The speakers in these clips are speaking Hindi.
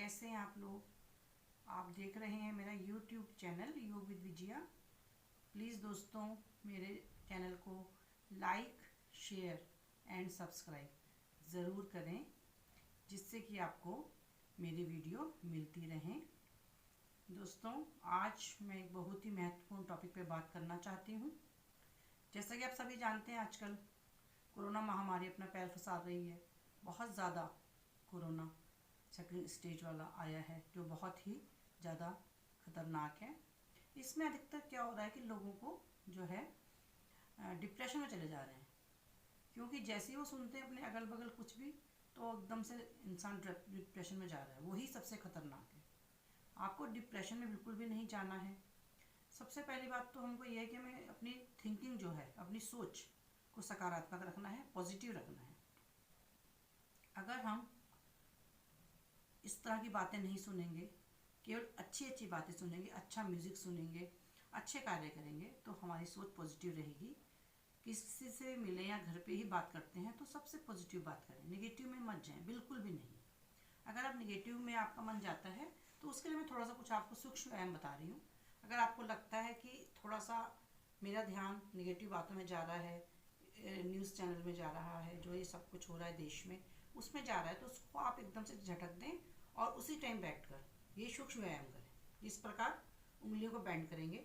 कैसे हैं आप लोग। आप देख रहे हैं मेरा YouTube चैनल योग विद विजया। प्लीज़ दोस्तों मेरे चैनल को लाइक, शेयर एंड सब्सक्राइब ज़रूर करें, जिससे कि आपको मेरी वीडियो मिलती रहें। दोस्तों आज मैं एक बहुत ही महत्वपूर्ण टॉपिक पे बात करना चाहती हूँ। जैसा कि आप सभी जानते हैं, आजकल कोरोना महामारी अपना पैर फंसा रही है। बहुत ज़्यादा कोरोना सेकंड स्टेज वाला आया है, जो बहुत ही ज़्यादा ख़तरनाक है। इसमें अधिकतर क्या हो रहा है कि लोगों को जो है डिप्रेशन में चले जा रहे हैं, क्योंकि जैसे ही वो सुनते हैं अपने अगल बगल कुछ भी, तो एकदम से इंसान डिप्रेशन में जा रहा है। वही सबसे ख़तरनाक है। आपको डिप्रेशन में बिल्कुल भी नहीं जाना है। सबसे पहली बात तो हमको यह है कि हमें अपनी थिंकिंग जो है, अपनी सोच को सकारात्मक रखना है, पॉजिटिव रखना है। अगर हम इस तरह की बातें नहीं सुनेंगे, केवल अच्छी अच्छी बातें सुनेंगे, अच्छा म्यूज़िक सुनेंगे, अच्छे कार्य करेंगे, तो हमारी सोच पॉजिटिव रहेगी। किसी से मिले या घर पे ही बात करते हैं तो सबसे पॉजिटिव बात करें, नेगेटिव में मत जाएं, बिल्कुल भी नहीं। अगर आप नेगेटिव में आपका मन जाता है तो उसके लिए मैं थोड़ा सा कुछ आपको सूक्ष्म व्यायाम बता रही हूँ। अगर आपको लगता है कि थोड़ा सा मेरा ध्यान नेगेटिव बातों में जा रहा है, न्यूज़ चैनल में जा रहा है, जो ये सब कुछ हो रहा है देश में, उसमें जा रहा है, तो उसको आप एकदम से झटक दें और उसी टाइम बैठकर ये सूक्ष्म व्यायाम करें। इस प्रकार उंगलियों को बेंड करेंगे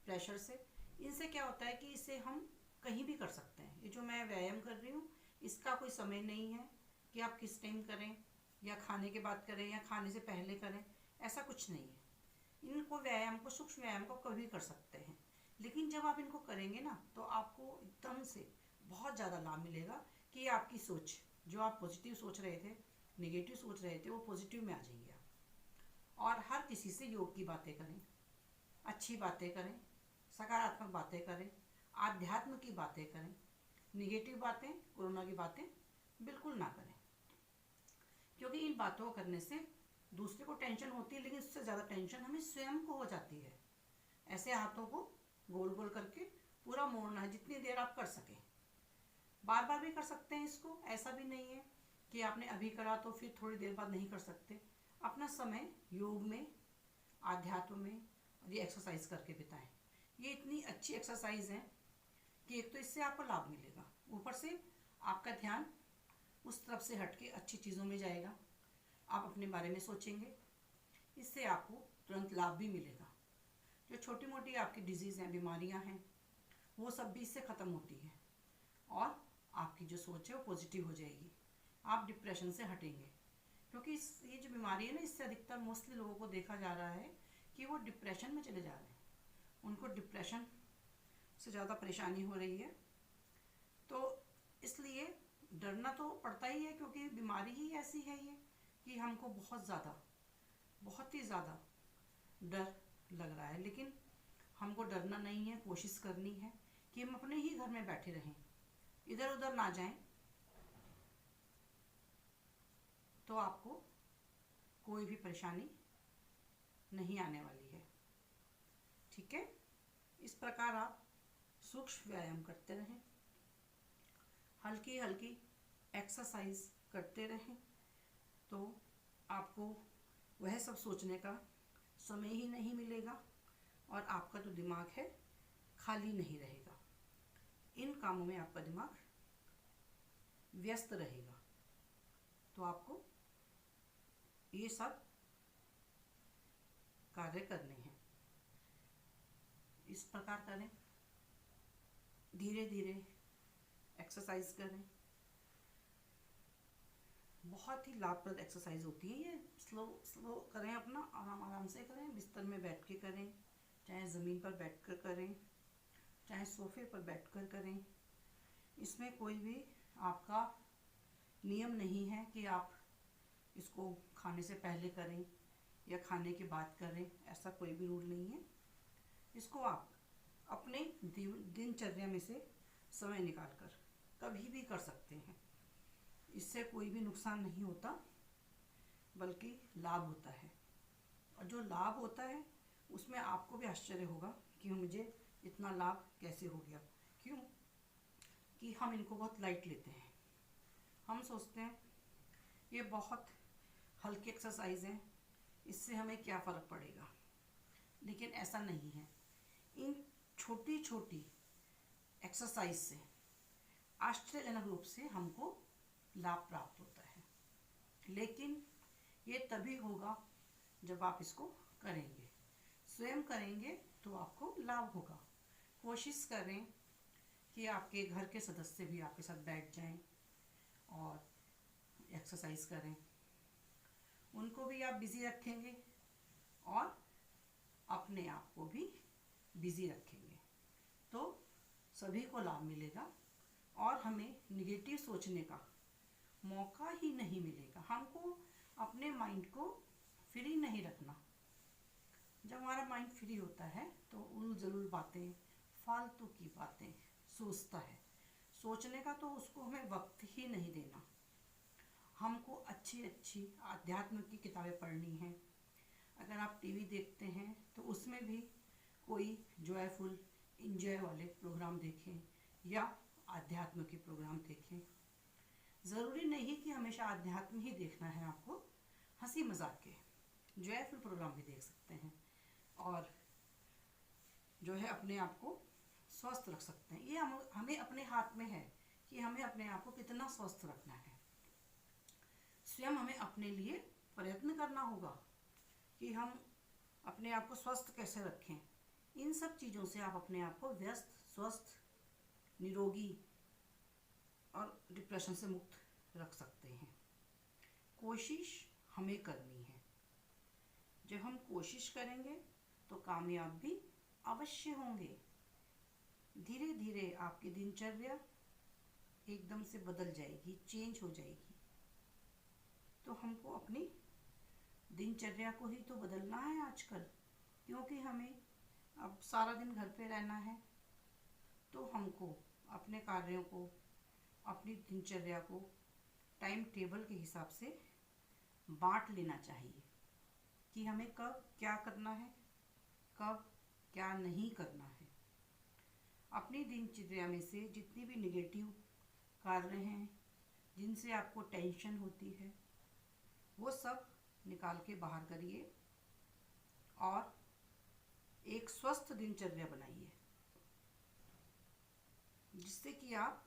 प्रेशर से। इनसे क्या होता है कि इसे हम कहीं भी कर सकते हैं। ये जो मैं व्यायाम कर रही हूँ, इसका कोई समय नहीं है कि आप किस टाइम करें, या खाने के बाद करें या खाने से पहले करें, ऐसा कुछ नहीं है। इनको व्यायाम को, सूक्ष्म व्यायाम को कभी कर सकते हैं। लेकिन जब आप इनको करेंगे ना, तो आपको एकदम से बहुत ज़्यादा लाभ मिलेगा कि आपकी सोच, जो आप पॉजिटिव सोच रहे थे, नेगेटिव सोच रहे थे, वो पॉजिटिव में आ जाएंगे आप। और हर किसी से योग की बातें करें, अच्छी बातें करें, सकारात्मक बातें करें, आध्यात्म की बातें करें। नेगेटिव बातें, कोरोना की बातें बिल्कुल ना करें, क्योंकि इन बातों को करने से दूसरे को टेंशन होती है, लेकिन उससे ज़्यादा टेंशन हमें स्वयं को हो जाती है। ऐसे हाथों को गोल गोल करके पूरा मोड़ना है, जितनी देर आप कर सकें। बार बार भी कर सकते हैं इसको, ऐसा भी नहीं है कि आपने अभी करा तो फिर थोड़ी देर बाद नहीं कर सकते। अपना समय योग में, आध्यात्म में और ये एक्सरसाइज करके बिताएं। ये इतनी अच्छी एक्सरसाइज है कि एक तो इससे आपको लाभ मिलेगा, ऊपर से आपका ध्यान उस तरफ से हट के अच्छी चीज़ों में जाएगा। आप अपने बारे में सोचेंगे, इससे आपको तुरंत लाभ भी मिलेगा। जो छोटी मोटी आपकी डिजीज़ हैं, बीमारियां हैं, वो सब भी इससे ख़त्म होती हैं और आपकी जो सोच है वो पॉजिटिव हो जाएगी। आप डिप्रेशन से हटेंगे, क्योंकि ये जो बीमारी है ना, इससे अधिकतर मोस्टली लोगों को देखा जा रहा है कि वो डिप्रेशन में चले जा रहे हैं। उनको डिप्रेशन से ज़्यादा परेशानी हो रही है। तो इसलिए डरना तो पड़ता ही है, क्योंकि बीमारी ही ऐसी है ये कि हमको बहुत ही ज़्यादा डर लग रहा है। लेकिन हमको डरना नहीं है, कोशिश करनी है कि हम अपने ही घर में बैठे रहें, इधर उधर ना जाएं, तो आपको कोई भी परेशानी नहीं आने वाली है। ठीक है, इस प्रकार आप सूक्ष्म व्यायाम करते रहें, हल्की हल्की एक्सरसाइज करते रहें, तो आपको वह सब सोचने का समय ही नहीं मिलेगा और आपका जो दिमाग है खाली नहीं रहेगा। इन कामों में आपका दिमाग व्यस्त रहेगा। तो आपको ये सब कार्य करने हैं। इस प्रकार करें, धीरे धीरे एक्सरसाइज करें। बहुत ही लाभप्रद एक्सरसाइज होती है ये। स्लो करें, अपना आराम आराम से करें, बिस्तर में बैठ के करें, चाहे ज़मीन पर बैठकर करें, चाहे सोफे पर बैठकर करें। इसमें कोई भी आपका नियम नहीं है कि आप इसको खाने से पहले करें या खाने के बाद करें, ऐसा कोई भी रूल नहीं है। इसको आप अपने दिनचर्या में से समय निकालकर कभी भी कर सकते हैं। इससे कोई भी नुकसान नहीं होता, बल्कि लाभ होता है। और जो लाभ होता है उसमें आपको भी आश्चर्य होगा कि मुझे इतना लाभ कैसे हो गया। क्यों? कि हम इनको बहुत लाइट लेते हैं। हम सोचते हैं ये बहुत हल्की एक्सरसाइज है, इससे हमें क्या फ़र्क पड़ेगा, लेकिन ऐसा नहीं है। इन छोटी छोटी एक्सरसाइज से आश्चर्यजनक रूप से हमको लाभ प्राप्त होता है, लेकिन ये तभी होगा जब आप इसको करेंगे, स्वयं करेंगे तो आपको लाभ होगा। कोशिश करें कि आपके घर के सदस्य भी आपके साथ बैठ जाएं और एक्सरसाइज करें। उनको भी आप बिज़ी रखेंगे और अपने आप को भी बिज़ी रखेंगे, तो सभी को लाभ मिलेगा और हमें निगेटिव सोचने का मौका ही नहीं मिलेगा। हमको अपने माइंड को फ्री नहीं रखना। जब हमारा माइंड फ्री होता है तो उल जलूल बातें, फालतू की बातें सोचता है। सोचने का तो उसको हमें वक्त ही नहीं देना। हमको अच्छी अच्छी आध्यात्म की किताबें पढ़नी हैं। अगर आप टीवी देखते हैं तो उसमें भी कोई जॉयफुल इंजॉय वाले प्रोग्राम देखें या आध्यात्म के प्रोग्राम देखें। ज़रूरी नहीं कि हमेशा आध्यात्म ही देखना है आपको, हंसी मजाक के जॉयफुल प्रोग्राम भी देख सकते हैं और जो है अपने आप को स्वस्थ रख सकते हैं। ये हमें अपने हाथ में है कि हमें अपने आप को कितना स्वस्थ रखना है। स्वयं हमें अपने लिए प्रयत्न करना होगा कि हम अपने आप को स्वस्थ कैसे रखें। इन सब चीज़ों से आप अपने आप को व्यस्त, स्वस्थ, निरोगी और डिप्रेशन से मुक्त रख सकते हैं। कोशिश हमें करनी है। जब हम कोशिश करेंगे तो कामयाब भी अवश्य होंगे। धीरे धीरे आपकी दिनचर्या एकदम से बदल जाएगी, चेंज हो जाएगी। तो हमको अपनी दिनचर्या को ही तो बदलना है आजकल, क्योंकि हमें अब सारा दिन घर पे रहना है। तो हमको अपने कार्यों को, अपनी दिनचर्या को टाइम टेबल के हिसाब से बांट लेना चाहिए कि हमें कब क्या करना है, कब क्या नहीं करना है। अपनी दिनचर्या में से जितनी भी नेगेटिव कार्य हैं, जिनसे आपको टेंशन होती है, वो सब निकाल के बाहर करिए और एक स्वस्थ दिनचर्या बनाइए, जिससे कि आप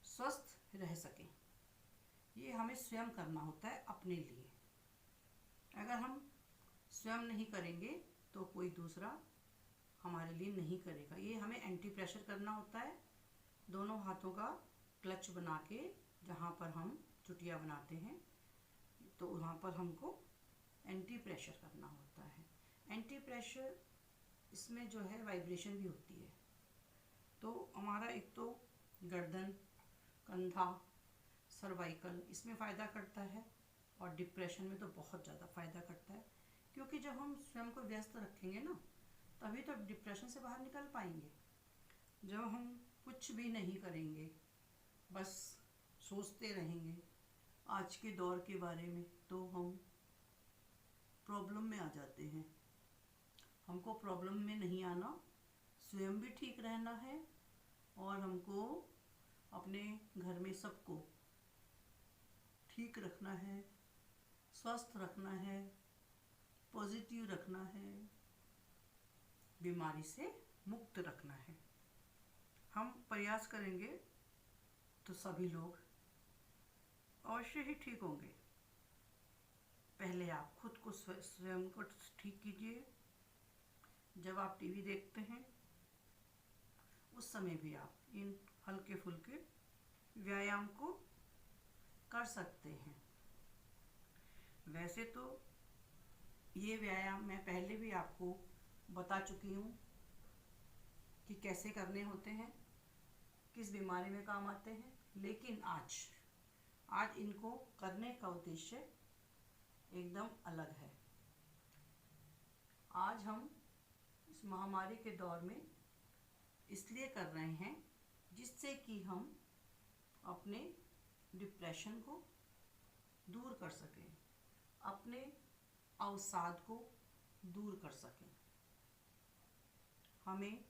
स्वस्थ रह सकें। ये हमें स्वयं करना होता है अपने लिए। अगर हम स्वयं नहीं करेंगे तो कोई दूसरा हमारे लिए नहीं करेगा। ये हमें एंटी प्रेशर करना होता है, दोनों हाथों का क्लच बना के, जहाँ पर हम चुटिया बनाते हैं तो वहाँ पर हमको एंटी प्रेशर करना होता है। एंटी प्रेशर इसमें जो है वाइब्रेशन भी होती है, तो हमारा एक तो गर्दन, कंधा, सर्वाइकल इसमें फ़ायदा करता है और डिप्रेशन में तो बहुत ज़्यादा फ़ायदा करता है। क्योंकि जब हम स्वयं को व्यस्त रखेंगे ना, तभी तो डिप्रेशन से बाहर निकल पाएंगे। जब हम कुछ भी नहीं करेंगे, बस सोचते रहेंगे आज के दौर के बारे में, तो हम प्रॉब्लम में आ जाते हैं। हमको प्रॉब्लम में नहीं आना, स्वयं भी ठीक रहना है और हमको अपने घर में सबको ठीक रखना है, स्वस्थ रखना है, पॉजिटिव रखना है, बीमारी से मुक्त रखना है। हम प्रयास करेंगे तो सभी लोग अवश्य ही ठीक होंगे। पहले आप खुद को स्वयं को ठीक कीजिए। जब आप टीवी देखते हैं उस समय भी आप इन हल्के फुल्के व्यायाम को कर सकते हैं। वैसे तो ये व्यायाम मैं पहले भी आपको बता चुकी हूँ कि कैसे करने होते हैं, किस बीमारी में काम आते हैं, लेकिन आज इनको करने का उद्देश्य एकदम अलग है। आज हम इस महामारी के दौर में इसलिए कर रहे हैं जिससे कि हम अपने डिप्रेशन को दूर कर सकें, अपने अवसाद को दूर कर सकें। हमें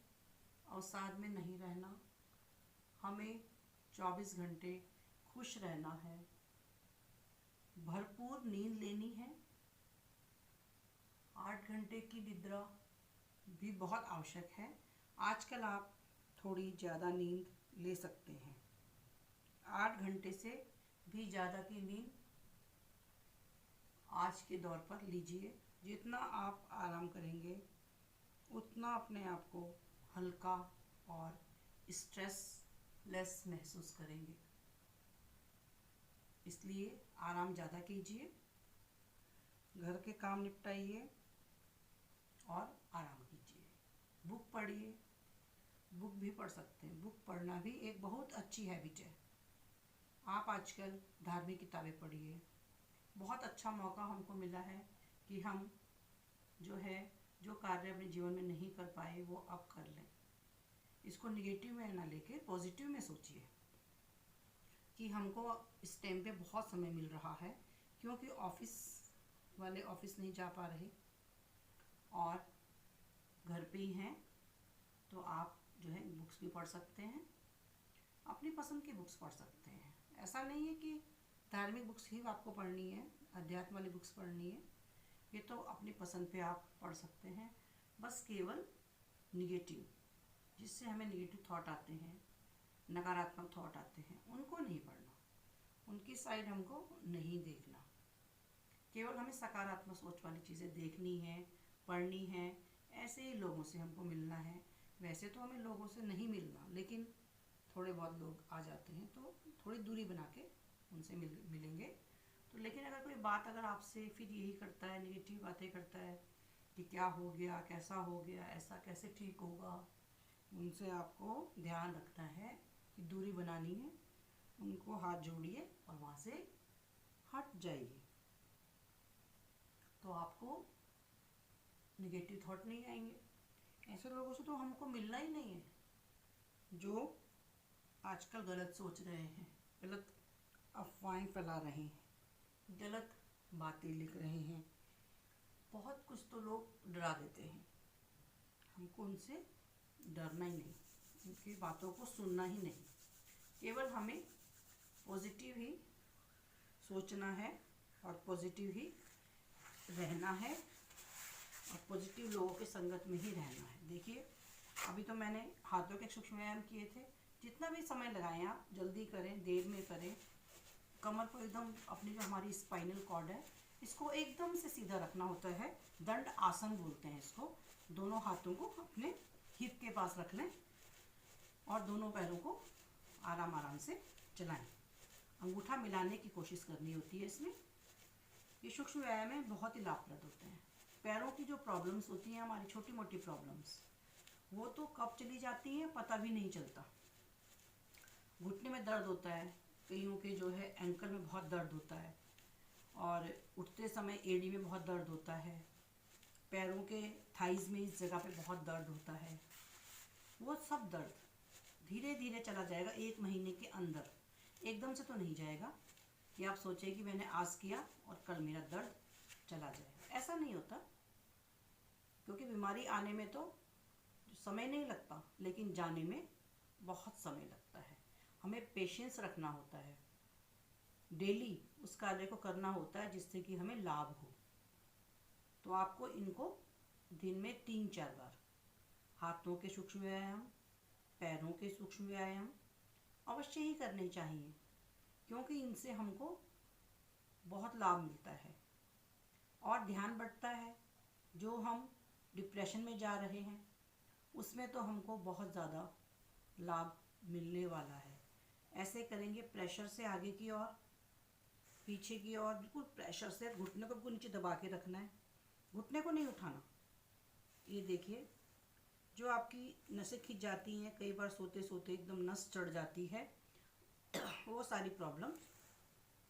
अवसाद में नहीं रहना, हमें 24 घंटे खुश रहना है, भरपूर नींद लेनी है 8 घंटे की निद्रा भी बहुत आवश्यक है। आजकल आप थोड़ी ज़्यादा नींद ले सकते हैं। 8 घंटे से भी ज़्यादा की नींद आज के दौर पर लीजिए। जितना आप आराम करेंगे उतना अपने आप को हल्का और स्ट्रेस लेस महसूस करेंगे। इसलिए आराम ज़्यादा कीजिए, घर के काम निपटाइए और आराम कीजिए। बुक पढ़िए, बुक भी पढ़ सकते हैं। बुक पढ़ना भी एक बहुत अच्छी हैबिट है। आप आजकल धार्मिक किताबें पढ़िए। बहुत अच्छा मौका हमको मिला है कि हम जो कार्य अपने जीवन में नहीं कर पाए वो अब कर लें। इसको निगेटिव में ना लेके पॉजिटिव में सोचिए कि हमको इस टाइम पे बहुत समय मिल रहा है, क्योंकि ऑफिस वाले ऑफिस नहीं जा पा रहे और घर पे ही हैं, तो आप बुक्स भी पढ़ सकते हैं। अपनी पसंद की बुक्स पढ़ सकते हैं। ऐसा नहीं है कि धार्मिक बुक्स ही आपको पढ़नी है, अध्यात्म वाली बुक्स पढ़नी है। ये तो अपनी पसंद पे आप पढ़ सकते हैं। बस केवल निगेटिव, जिससे हमें निगेटिव थॉट आते हैं, नकारात्मक थॉट आते हैं, उनको नहीं पढ़ना, उनकी साइड हमको नहीं देखना। केवल हमें सकारात्मक सोच वाली चीज़ें देखनी है, पढ़नी है। ऐसे ही लोगों से हमको मिलना है। वैसे तो हमें लोगों से नहीं मिलना, लेकिन थोड़े बहुत लोग आ जाते हैं तो थोड़ी दूरी बना के उनसे मिलेंगे। तो लेकिन अगर कोई बात अगर आपसे फिर यही करता है, नेगेटिव बातें करता है कि क्या हो गया, कैसा हो गया, ऐसा कैसे ठीक होगा, उनसे आपको ध्यान रखना है कि दूरी बनानी है। उनको हाथ जोड़िए और वहाँ से हट जाइए, तो आपको नेगेटिव थॉट नहीं आएंगे। ऐसे लोगों से तो हमको मिलना ही नहीं है जो आजकल गलत सोच रहे हैं, गलत अफवाहें फैला रहे हैं, गलत बातें लिख रहे हैं। बहुत कुछ तो लोग डरा देते हैं। हमको उनसे डरना ही नहीं, उनकी बातों को सुनना ही नहीं। केवल हमें पॉजिटिव ही सोचना है और पॉजिटिव ही रहना है और पॉजिटिव लोगों के संगत में ही रहना है। देखिए, अभी तो मैंने हाथों के सूक्ष्म व्यायाम किए थे। जितना भी समय लगाएं आप, जल्दी करें, देर में करें। कमर को एकदम, अपनी जो हमारी स्पाइनल कॉर्ड है, इसको एकदम से सीधा रखना होता है। दंड आसन बोलते हैं इसको। दोनों हाथों को अपने हिप के पास रख लें और दोनों पैरों को आराम आराम से चलाएं। अंगूठा मिलाने की कोशिश करनी होती है इसमें। ये सूक्ष्म व्यायाम में बहुत ही लाभप्रद होते हैं। पैरों की जो प्रॉब्लम्स होती हैं, हमारी छोटी मोटी प्रॉब्लम्स, वो तो कब चली जाती हैं पता भी नहीं चलता। घुटने में दर्द होता है, कईयों के एंकल में बहुत दर्द होता है, और उठते समय एड़ी में बहुत दर्द होता है, पैरों के थाइज में इस जगह पे बहुत दर्द होता है। वो सब दर्द धीरे धीरे चला जाएगा 1 महीने के अंदर। एकदम से तो नहीं जाएगा कि आप सोचें कि मैंने आज किया और कल मेरा दर्द चला जाएगा। ऐसा नहीं होता, क्योंकि बीमारी आने में तो समय नहीं लगता, लेकिन जाने में बहुत समय लगता है। हमें पेशेंस रखना होता है, डेली उस कार्य को करना होता है जिससे कि हमें लाभ हो। तो आपको इनको दिन में 3-4 बार, हाथों के सूक्ष्म व्यायाम, पैरों के सूक्ष्म व्यायाम अवश्य ही करने चाहिए, क्योंकि इनसे हमको बहुत लाभ मिलता है और ध्यान बढ़ता है। जो हम डिप्रेशन में जा रहे हैं उसमें तो हमको बहुत ज़्यादा लाभ मिलने वाला है। ऐसे करेंगे, प्रेशर से आगे की ओर, पीछे की ओर, बिल्कुल प्रेशर से। घुटने को बिल्कुल नीचे दबा के रखना है, घुटने को नहीं उठाना। ये देखिए, जो आपकी नसें खिंच जाती हैं, कई बार सोते सोते एकदम नस चढ़ जाती है, वो सारी प्रॉब्लम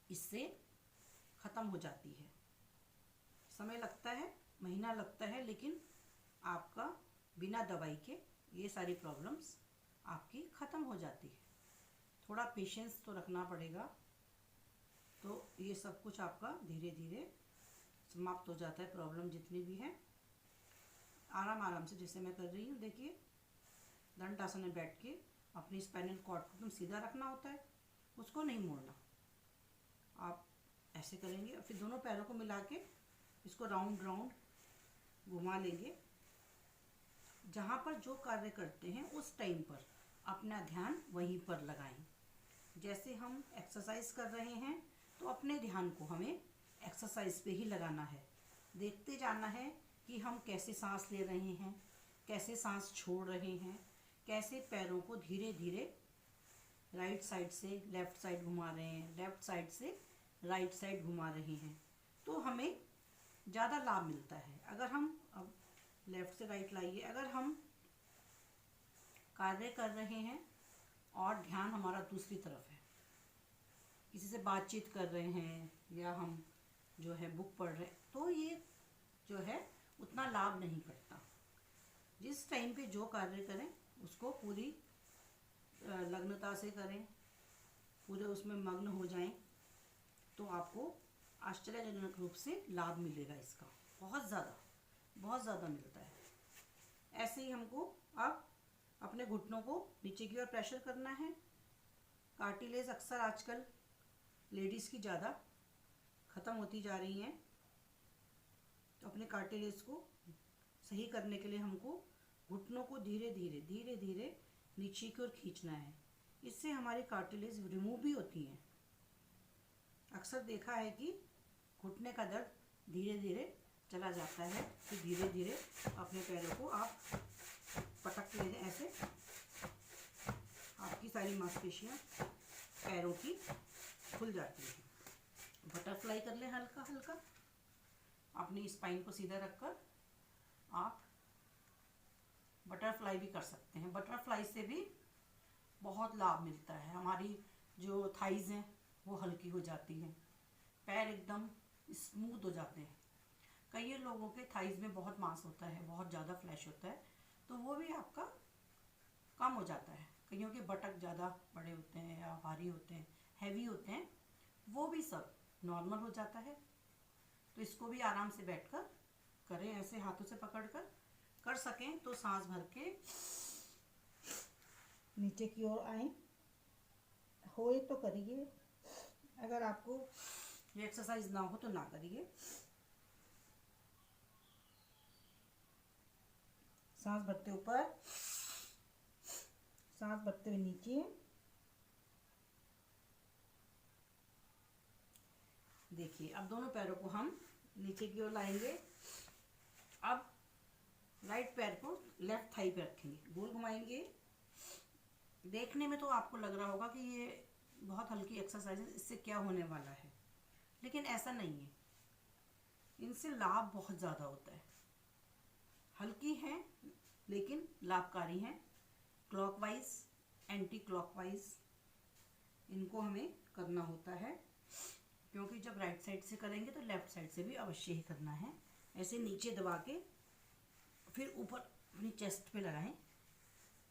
इससे ख़त्म हो जाती है। समय लगता है, महीना लगता है, लेकिन आपका बिना दवाई के ये सारी प्रॉब्लम्स आपकी ख़त्म हो जाती है। थोड़ा पेशेंस तो रखना पड़ेगा, तो ये सब कुछ आपका धीरे धीरे समाप्त हो जाता है। प्रॉब्लम जितनी भी है, आराम आराम से, जैसे मैं कर रही हूँ। देखिए, दंड आसन में बैठ के अपनी स्पाइनल कॉर्ड को एकदम सीधा रखना होता है, उसको नहीं मोड़ना। आप ऐसे करेंगे और फिर दोनों पैरों को मिला के इसको राउंड राउंड घुमा लेंगे। जहाँ पर जो कार्य करते हैं उस टाइम पर अपना ध्यान वहीं पर लगाएं। जैसे हम एक्सरसाइज कर रहे हैं तो अपने ध्यान को हमें एक्सरसाइज पे ही लगाना है। देखते जाना है कि हम कैसे सांस ले रहे हैं, कैसे सांस छोड़ रहे हैं, कैसे पैरों को धीरे धीरे राइट साइड से लेफ़्ट साइड घुमा रहे हैं, लेफ़्ट साइड से राइट साइड घुमा रहे हैं। तो हमें ज़्यादा लाभ मिलता है। अगर हम अब लेफ़्ट से राइट लाइए, अगर हम कार्य कर रहे हैं और ध्यान हमारा दूसरी तरफ है, किसी से बातचीत कर रहे हैं या हम जो है बुक पढ़ रहे हैं, तो ये जो है उतना लाभ नहीं करता। जिस टाइम पे जो कार्य करें उसको पूरी लग्नता से करें, पूरे उसमें मग्न हो जाएं, तो आपको आश्चर्यजनक रूप से लाभ मिलेगा। इसका बहुत ज़्यादा मिलता है। ऐसे ही हमको अब अपने घुटनों को नीचे की ओर प्रेशर करना है। कार्टिलेज अक्सर आजकल लेडीज़ की ज़्यादा ख़त्म होती जा रही हैं, तो अपने कार्टिलेज को सही करने के लिए हमको घुटनों को धीरे धीरे नीचे की ओर खींचना है। इससे हमारी कार्टिलेज रिमूव भी होती हैं। अक्सर देखा है कि घुटने का दर्द धीरे धीरे चला जाता है, तो धीरे धीरे अपने पैरों को आप पटक ले दें। ऐसे आपकी सारी मांसपेशियाँ पैरों की खुल जाती हैं। बटरफ्लाई कर लें हल्का हल्का। अपनी स्पाइन को सीधा रखकर आप बटरफ्लाई भी कर सकते हैं। बटरफ्लाई से भी बहुत लाभ मिलता है। हमारी जो थाइज़ हैं वो हल्की हो जाती हैं, पैर एकदम स्मूथ हो जाते हैं। कई लोगों के थाइज़ में बहुत मांस होता है, बहुत ज़्यादा फ्लैश होता है, तो वो भी आपका कम हो जाता है। कईयों के बटक ज़्यादा बड़े होते हैं या भारी होते हैं, हैवी होते हैं, वो भी सब नॉर्मल हो जाता है। तो इसको भी आराम से बैठकर करें। ऐसे हाथों से पकड़कर कर सकें तो सांस भर के नीचे की ओर आए। होए तो करिए, अगर आपको ये एक्सरसाइज ना हो तो ना करिए। सांस भरते ऊपर, सांस भरते हुए नीचे। देखिए अब दोनों पैरों को हम नीचे की ओर लाएंगे। अब राइट पैर को लेफ्ट थाई पे रखेंगे, गोल घुमाएंगे। देखने में तो आपको लग रहा होगा कि ये बहुत हल्की एक्सरसाइज है, इससे क्या होने वाला है, लेकिन ऐसा नहीं है। इनसे लाभ बहुत ज़्यादा होता है। हल्की हैं लेकिन लाभकारी हैं। क्लॉकवाइज, एंटी क्लॉकवाइज इनको हमें करना होता है, क्योंकि जब राइट साइड से करेंगे तो लेफ़्ट साइड से भी अवश्य ही करना है। ऐसे नीचे दबा के फिर ऊपर अपनी चेस्ट पे लगाएं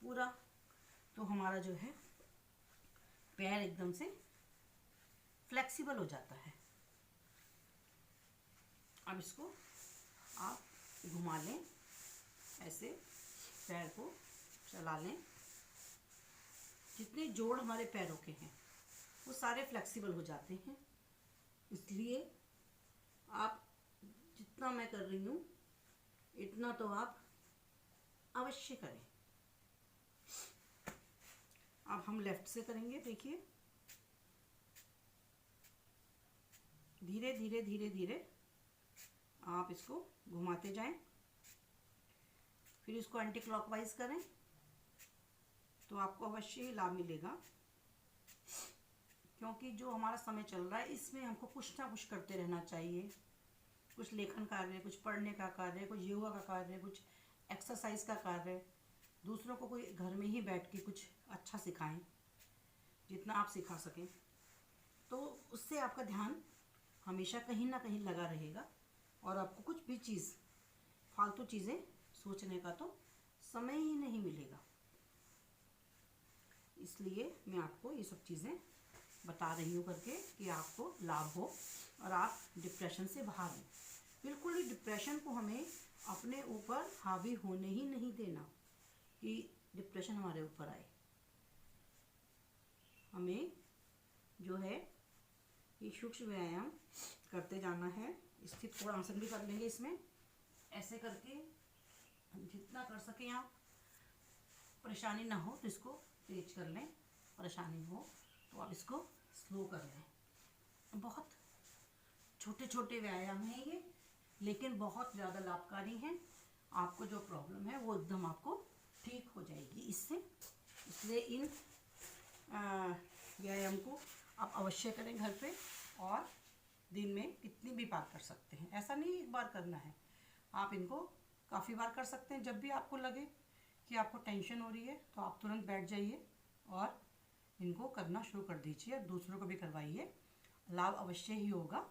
पूरा, तो हमारा जो है पैर एकदम से फ्लेक्सिबल हो जाता है। अब इसको आप घुमा लें, ऐसे पैर को चला लें। जितने जोड़ हमारे पैरों के हैं वो सारे फ्लेक्सिबल हो जाते हैं। इसलिए आप जितना मैं कर रही हूँ इतना तो आप अवश्य करें। अब हम लेफ्ट से करेंगे। देखिए धीरे धीरे धीरे धीरे आप इसको घुमाते जाएं। फिर इसको एंटी क्लॉकवाइज करें तो आपको अवश्य ही लाभ मिलेगा, क्योंकि जो हमारा समय चल रहा है इसमें हमको कुछ ना कुछ करते रहना चाहिए। कुछ लेखन कार्य, कुछ पढ़ने का कार्य, कुछ योगा का कार्य, कुछ एक्सरसाइज का कार्य। दूसरों को कोई घर में ही बैठ के कुछ अच्छा सिखाएं, जितना आप सिखा सकें, तो उससे आपका ध्यान हमेशा कहीं ना कहीं लगा रहेगा और आपको कुछ भी चीज़, फालतू चीज़ें सोचने का तो समय ही नहीं मिलेगा। इसलिए मैं आपको ये सब चीज़ें बता रही हूँ करके कि आपको लाभ हो और आप डिप्रेशन से बाहर आएं। बिल्कुल ही डिप्रेशन को हमें अपने ऊपर हावी होने ही नहीं देना कि डिप्रेशन हमारे ऊपर आए। हमें जो है ये सूक्ष्म व्यायाम करते जाना है। स्थिर कोणासन भी कर लेंगे इसमें। ऐसे करके जितना कर सकें आप, परेशानी ना हो तो इसको तेज कर लें, परेशानी हो तो आप इसको स्लो कर लें। बहुत छोटे छोटे व्यायाम हैं ये, लेकिन बहुत ज़्यादा लाभकारी हैं। आपको जो प्रॉब्लम है वो एकदम आपको ठीक हो जाएगी इससे। इसलिए इन व्यायाम को आप अवश्य करें घर पे, और दिन में कितनी भी बार कर सकते हैं। ऐसा नहीं एक बार करना है, आप इनको काफ़ी बार कर सकते हैं। जब भी आपको लगे कि आपको टेंशन हो रही है तो आप तुरंत बैठ जाइए और इनको करना शुरू कर दीजिए, दूसरों को भी करवाइए, लाभ अवश्य ही होगा।